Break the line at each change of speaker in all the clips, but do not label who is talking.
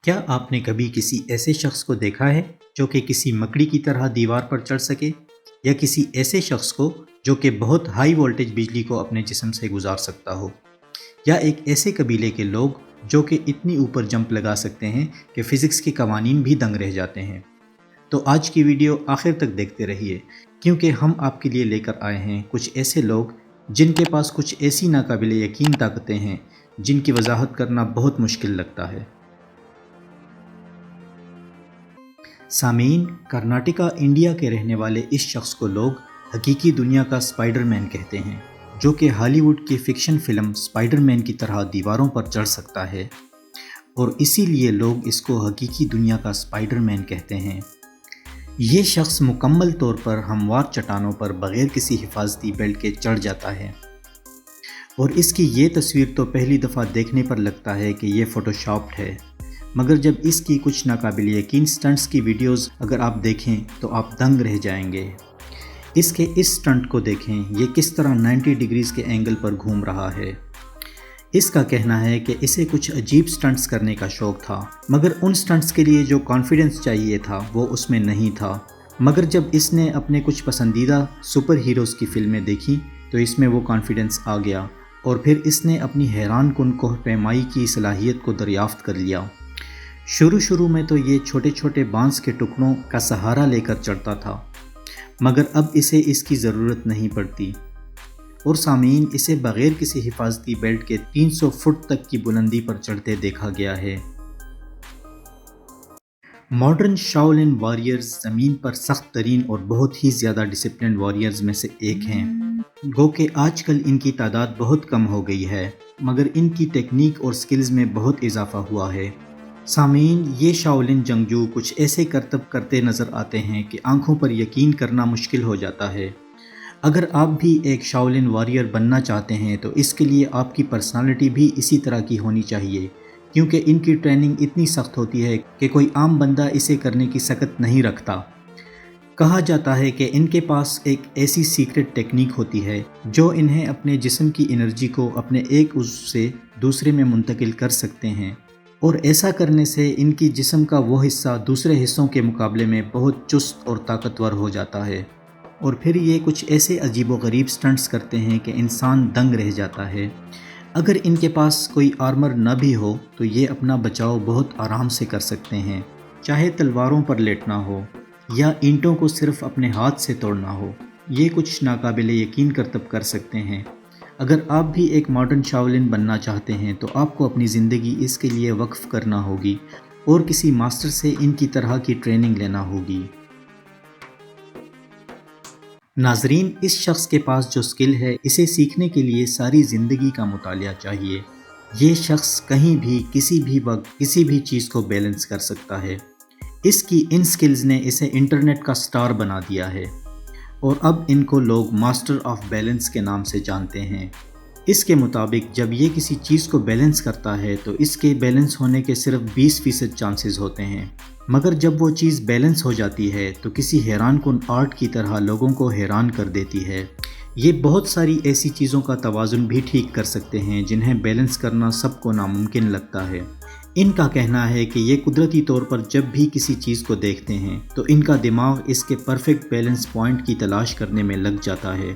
کیا آپ نے کبھی کسی ایسے شخص کو دیکھا ہے جو کہ کسی مکڑی کی طرح دیوار پر چڑھ سکے، یا کسی ایسے شخص کو جو کہ بہت ہائی وولٹیج بجلی کو اپنے جسم سے گزار سکتا ہو، یا ایک ایسے قبیلے کے لوگ جو کہ اتنی اوپر جمپ لگا سکتے ہیں کہ فزکس کے قوانین بھی دنگ رہ جاتے ہیں؟ تو آج کی ویڈیو آخر تک دیکھتے رہیے، کیونکہ ہم آپ کے لیے لے کر آئے ہیں کچھ ایسے لوگ جن کے پاس کچھ ایسی ناقابل یقین طاقتیں ہیں جن کی وضاحت کرنا بہت مشکل لگتا ہے۔ سامعین، کرناٹکا انڈیا کے رہنے والے اس شخص کو لوگ حقیقی دنیا کا سپائڈر مین کہتے ہیں، جو کہ ہالی ووڈ کی فکشن فلم سپائڈر مین کی طرح دیواروں پر چڑھ سکتا ہے، اور اسی لیے لوگ اس کو حقیقی دنیا کا سپائڈر مین کہتے ہیں۔ یہ شخص مکمل طور پر ہموار چٹانوں پر بغیر کسی حفاظتی بیلٹ کے چڑھ جاتا ہے، اور اس کی یہ تصویر تو پہلی دفعہ دیکھنے پر لگتا ہے کہ یہ فوٹو شاپڈ ہے، مگر جب اس کی کچھ ناقابل یقین سٹنٹس کی ویڈیوز اگر آپ دیکھیں تو آپ دنگ رہ جائیں گے۔ اس کے اس سٹنٹ کو دیکھیں، یہ کس طرح 90 ڈگریز کے اینگل پر گھوم رہا ہے۔ اس کا کہنا ہے کہ اسے کچھ عجیب سٹنٹس کرنے کا شوق تھا، مگر ان سٹنٹس کے لیے جو کانفیڈنس چاہیے تھا وہ اس میں نہیں تھا۔ مگر جب اس نے اپنے کچھ پسندیدہ سپر ہیروز کی فلمیں دیکھی تو اس میں وہ کانفیڈنس آ گیا، اور پھر اس نے اپنی حیران کن کوہ پیمائی کی صلاحیت کو دریافت کر لیا۔ شروع میں تو یہ چھوٹے چھوٹے بانس کے ٹکڑوں کا سہارا لے کر چڑھتا تھا، مگر اب اسے اس کی ضرورت نہیں پڑتی، اور سامعین، اسے بغیر کسی حفاظتی بیلٹ کے 300 فٹ تک کی بلندی پر چڑھتے دیکھا گیا ہے۔ ماڈرن شاولن واریئرز زمین پر سخت ترین اور بہت ہی زیادہ ڈسپلنڈ واریئرز میں سے ایک ہیں، گو کہ آج کل ان کی تعداد بہت کم ہو گئی ہے، مگر ان کی ٹیکنیک اور سکلز میں بہت اضافہ ہوا ہے۔ سامعین، یہ شاولن جنگجو کچھ ایسے کرتب کرتے نظر آتے ہیں کہ آنکھوں پر یقین کرنا مشکل ہو جاتا ہے۔ اگر آپ بھی ایک شاولن واریئر بننا چاہتے ہیں تو اس کے لیے آپ کی پرسنالٹی بھی اسی طرح کی ہونی چاہیے، کیونکہ ان کی ٹریننگ اتنی سخت ہوتی ہے کہ کوئی عام بندہ اسے کرنے کی سکت نہیں رکھتا۔ کہا جاتا ہے کہ ان کے پاس ایک ایسی سیکرٹ ٹیکنیک ہوتی ہے جو انہیں اپنے جسم کی انرجی کو اپنے ایک عضو سے دوسرے میں منتقل کر سکتے ہیں، اور ایسا کرنے سے ان کی جسم کا وہ حصہ دوسرے حصوں کے مقابلے میں بہت چست اور طاقتور ہو جاتا ہے، اور پھر یہ کچھ ایسے عجیب و غریب سٹنٹس کرتے ہیں کہ انسان دنگ رہ جاتا ہے۔ اگر ان کے پاس کوئی آرمر نہ بھی ہو تو یہ اپنا بچاؤ بہت آرام سے کر سکتے ہیں، چاہے تلواروں پر لیٹنا ہو یا اینٹوں کو صرف اپنے ہاتھ سے توڑنا ہو، یہ کچھ ناقابل یقین کرتب کر سکتے ہیں۔ اگر آپ بھی ایک ماڈرن شاولن بننا چاہتے ہیں تو آپ کو اپنی زندگی اس کے لیے وقف کرنا ہوگی، اور کسی ماسٹر سے ان کی طرح کی ٹریننگ لینا ہوگی۔ ناظرین، اس شخص کے پاس جو سکل ہے اسے سیکھنے کے لیے ساری زندگی کا مطالعہ چاہیے۔ یہ شخص کہیں بھی کسی بھی وقت کسی بھی چیز کو بیلنس کر سکتا ہے۔ اس کی ان سکلز نے اسے انٹرنیٹ کا سٹار بنا دیا ہے، اور اب ان کو لوگ ماسٹر آف بیلنس کے نام سے جانتے ہیں۔ اس کے مطابق جب یہ کسی چیز کو بیلنس کرتا ہے تو اس کے بیلنس ہونے کے صرف 20% چانسز ہوتے ہیں، مگر جب وہ چیز بیلنس ہو جاتی ہے تو کسی حیران کن آرٹ کی طرح لوگوں کو حیران کر دیتی ہے۔ یہ بہت ساری ایسی چیزوں کا توازن بھی ٹھیک کر سکتے ہیں جنہیں بیلنس کرنا سب کو ناممکن لگتا ہے۔ ان کا کہنا ہے کہ یہ قدرتی طور پر جب بھی کسی چیز کو دیکھتے ہیں تو ان کا دماغ اس کے پرفیکٹ بیلنس پوائنٹ کی تلاش کرنے میں لگ جاتا ہے۔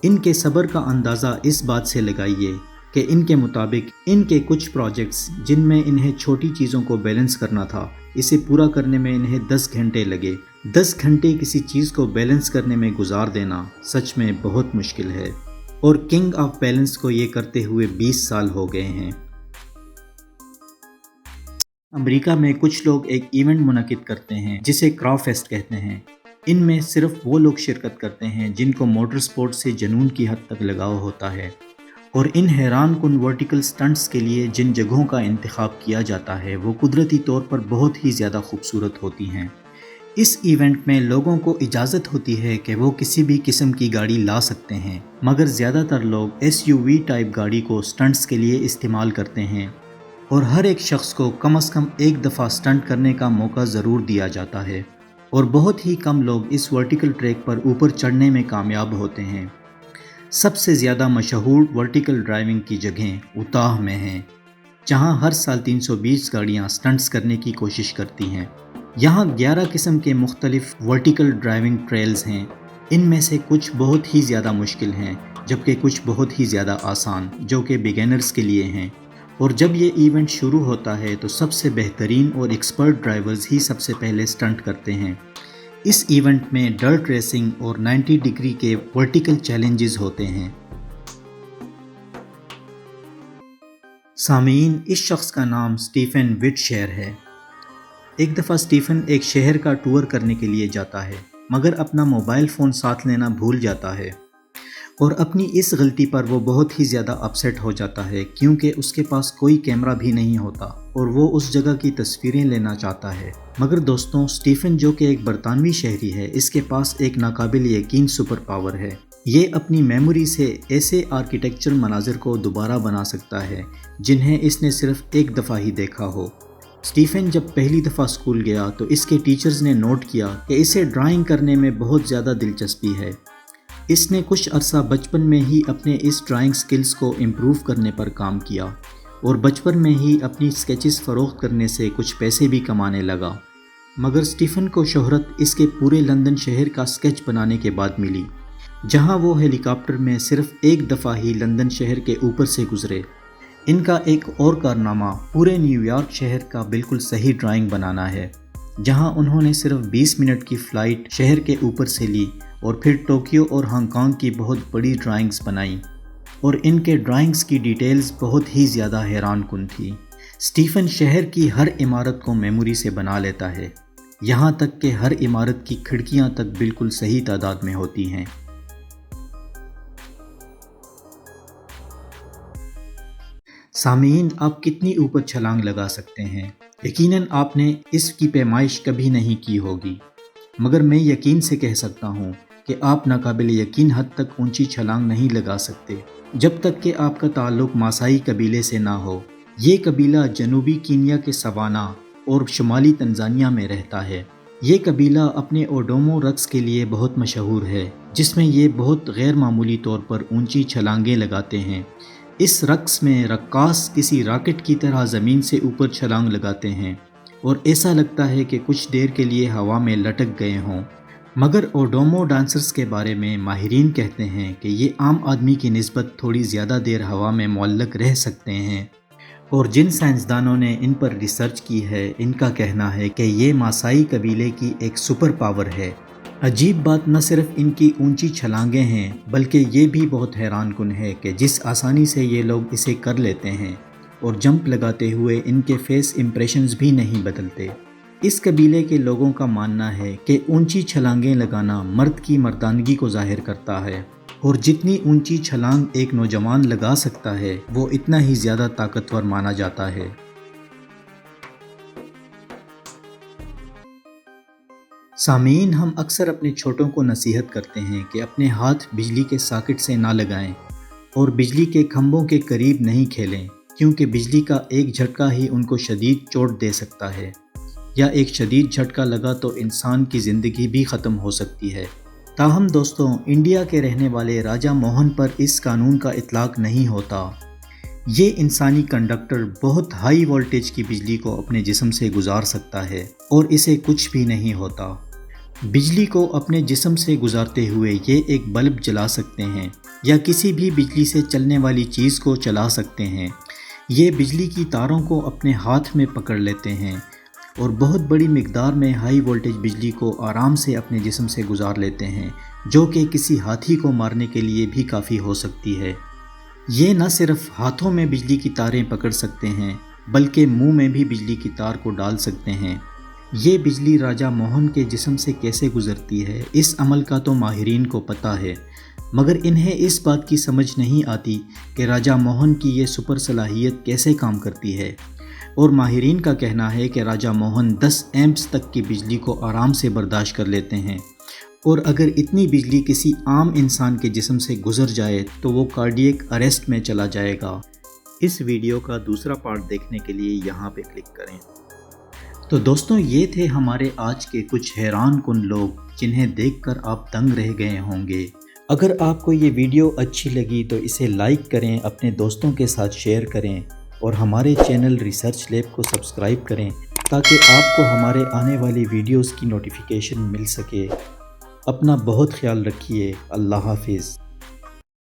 ان کے صبر کا اندازہ اس بات سے لگائیے کہ ان کے مطابق ان کے کچھ پروجیکٹس جن میں انہیں چھوٹی چیزوں کو بیلنس کرنا تھا، اسے پورا کرنے میں انہیں 10 گھنٹے لگے۔ 10 گھنٹے کسی چیز کو بیلنس کرنے میں گزار دینا سچ میں بہت مشکل ہے، اور کنگ آف بیلنس کو یہ کرتے ہوئے 20 سال ہو گئے ہیں۔ امریکہ میں کچھ لوگ ایک ایونٹ منعقد کرتے ہیں جسے کراو فیسٹ کہتے ہیں۔ ان میں صرف وہ لوگ شرکت کرتے ہیں جن کو موٹر سپورٹ سے جنون کی حد تک لگاؤ ہوتا ہے، اور ان حیران کن ورٹیکل سٹنٹس کے لیے جن جگہوں کا انتخاب کیا جاتا ہے وہ قدرتی طور پر بہت ہی زیادہ خوبصورت ہوتی ہیں۔ اس ایونٹ میں لوگوں کو اجازت ہوتی ہے کہ وہ کسی بھی قسم کی گاڑی لا سکتے ہیں، مگر زیادہ تر لوگ SUV ٹائپ گاڑی کو سٹنٹس کے لیے استعمال کرتے ہیں، اور ہر ایک شخص کو کم از کم ایک دفعہ سٹنٹ کرنے کا موقع ضرور دیا جاتا ہے، اور بہت ہی کم لوگ اس ورٹیکل ٹریک پر اوپر چڑھنے میں کامیاب ہوتے ہیں۔ سب سے زیادہ مشہور ورٹیکل ڈرائیونگ کی جگہیں اوتاہ میں ہیں۔ जहां हर साल 320 गाड़ियां स्टंट्स करने की कोशिश करती हैं। यहाँ 11 किस्म के मुख्तलिफ वर्टिकल ड्राइविंग ट्रेल्स हैं। इनमें से कुछ बहुत ही ज़्यादा मुश्किल हैं, जबकि कुछ बहुत ही ज़्यादा आसान, जो कि बिगिनर्स के लिए हैं। और जब ये इवेंट शुरू होता है तो सबसे बेहतरीन और एक्सपर्ट ड्राइवर्स ही सबसे पहले स्टंट करते हैं। इस इवेंट में डर्ट रेसिंग और 90 डिग्री के वर्टिकल चैलेंजेस होते हैं। सामीन, इस शख्स का नाम स्टीफन विटशेयर है। एक दफ़ा स्टीफन एक शहर का टूर करने के लिए जाता है, मगर अपना मोबाइल फ़ोन साथ लेना भूल जाता है और अपनी इस गलती पर वो बहुत ही ज़्यादा अपसेट हो जाता है, क्योंकि उसके पास कोई कैमरा भी नहीं होता और वो उस जगह की तस्वीरें लेना चाहता है। मगर दोस्तों, स्टीफन जो कि एक बरतानवी शहरी है, इसके पास एक नाकाबिल यकीन सुपर पावर है। ये अपनी मेमोरी से ऐसे आर्किटेक्चर मनाजिर को दोबारा बना सकता है जिन्हें इसने सिर्फ एक दफ़ा ही देखा हो। स्टीफन जब पहली दफ़ा स्कूल गया तो इसके टीचर्स ने नोट किया कि इसे ड्राइंग करने में बहुत ज़्यादा दिलचस्पी है। इसने कुछ अरसा बचपन में ही अपने इस ड्राइंग स्किल्स को इम्प्रूव करने पर काम किया और बचपन में ही अपनी स्केचेस फ़रोख्त करने से कुछ पैसे भी कमाने लगा। मगर स्टीफन को शोहरत इसके पूरे लंदन शहर का स्केच बनाने के बाद मिली, जहां वो हेलीकॉप्टर में सिर्फ एक दफ़ा ही लंदन शहर के ऊपर से गुजरे। इनका एक और कारनामा पूरे न्यूयॉर्क शहर का बिल्कुल सही ड्राइंग बनाना है, जहां उन्होंने सिर्फ 20 मिनट की फ़्लाइट शहर के ऊपर से ली और फिर टोक्यो और हांगकांग की बहुत बड़ी ड्राइंग्स बनाई और इनके ड्राइंग्स की डिटेल्स बहुत ही ज़्यादा हैरान कुन थी। स्टीफन शहर की हर इमारत को मेमोरी से बना लेता है, यहाँ तक कि हर इमारत की खिड़कियाँ तक बिल्कुल सही तादाद में होती हैं। सामीन, आप कितनी ऊपर छलांग लगा सकते हैं? यकीनन आपने इसकी पैमाइश कभी नहीं की होगी, मगर मैं यकीन से कह सकता हूँ कि आप नाकाबिल यकीन हद तक ऊंची छलांग नहीं लगा सकते जब तक कि आपका ताल्लुक मासाई कबीले से ना हो। ये कबीला जनूबी कीनिया के सवाना और शुमाली तंजानिया में रहता है। ये कबीला अपने ओडोमो रक्स के लिए बहुत मशहूर है, जिसमें ये बहुत गैर मामूली तौर पर ऊंची छलांगें लगाते हैं। इस रक्स में रक्कास किसी रॉकेट की तरह ज़मीन से ऊपर छलांग लगाते हैं और ऐसा लगता है कि कुछ देर के लिए हवा में लटक गए हों। मगर ओडोमो डांसर्स के बारे में माहिरीन कहते हैं कि ये आम आदमी की निस्बत थोड़ी ज़्यादा देर हवा में मुअल्लक रह सकते हैं, और जिन साइंसदानों ने इन पर रिसर्च की है, इनका कहना है कि ये मासाई कबीले की एक सुपर पावर है। अजीब बात न सिर्फ इनकी ऊंची छलांगें हैं, बल्कि ये भी बहुत हैरान कुन है कि जिस आसानी से ये लोग इसे कर लेते हैं और जंप लगाते हुए इनके फेस इंप्रेशंस भी नहीं बदलते। इस कबीले के लोगों का मानना है कि ऊंची छलांगें लगाना मर्द की मर्दानगी को जाहिर करता है, और जितनी ऊंची छलांग एक नौजवान लगा सकता है, वो इतना ही ज़्यादा ताकतवर माना जाता है। सामीन, हम अक्सर अपने छोटों को नसीहत करते हैं कि अपने हाथ बिजली के सॉकेट से ना लगाएं और बिजली के खंभों के करीब नहीं खेलें, क्योंकि बिजली का एक झटका ही उनको शदीद चोट दे सकता है, या एक शदीद झटका लगा तो इंसान की ज़िंदगी भी ख़त्म हो सकती है। ताहम दोस्तों, इंडिया के रहने वाले राजा मोहन पर इस कानून का इतलाक़ नहीं होता। ये इंसानी कंडक्टर बहुत हाई वोल्टेज की बिजली को अपने जिस्म से गुजार सकता है और इसे कुछ भी नहीं होता। बिजली को अपने जिस्म से गुजारते हुए ये एक बल्ब जला सकते हैं या किसी भी बिजली से चलने वाली चीज़ को चला सकते हैं। ये बिजली की तारों को अपने हाथ में पकड़ लेते हैं और बहुत बड़ी मिकदार में हाई वोल्टेज बिजली को आराम से अपने जिस्म से गुजार लेते हैं, जो कि किसी हाथी को मारने के लिए भी काफ़ी हो सकती है। ये न सिर्फ हाथों में बिजली की तारें पकड़ सकते हैं, बल्कि मुंह में भी बिजली की तार को डाल सकते हैं। ये बिजली राजा मोहन के जिस्म से कैसे गुजरती है, इस अमल का तो माहिरीन को पता है, मगर इन्हें इस बात की समझ नहीं आती कि राजा मोहन की ये सुपर सलाहियत कैसे काम करती है। और माहिरीन का कहना है कि राजा मोहन 10 एम्प्स तक की बिजली को आराम से बर्दाश्त कर लेते हैं, और अगर इतनी बिजली किसी आम इंसान के जिस्म से गुजर जाए तो वो कार्डियक अरेस्ट में चला जाएगा। इस वीडियो का दूसरा पार्ट देखने के लिए यहाँ पे क्लिक करें। तो दोस्तों, ये थे हमारे आज के कुछ हैरान कुन लोग जिन्हें देखकर आप दंग रह गए होंगे। अगर आपको ये वीडियो अच्छी लगी तो इसे लाइक करें, अपने दोस्तों के साथ शेयर करें اور ہمارے چینل ریسرچ لیب کو سبسکرائب کریں تاکہ آپ کو ہمارے آنے والی ویڈیوز کی نوٹیفیکیشن مل سکے۔ اپنا بہت خیال رکھیے۔ اللہ حافظ۔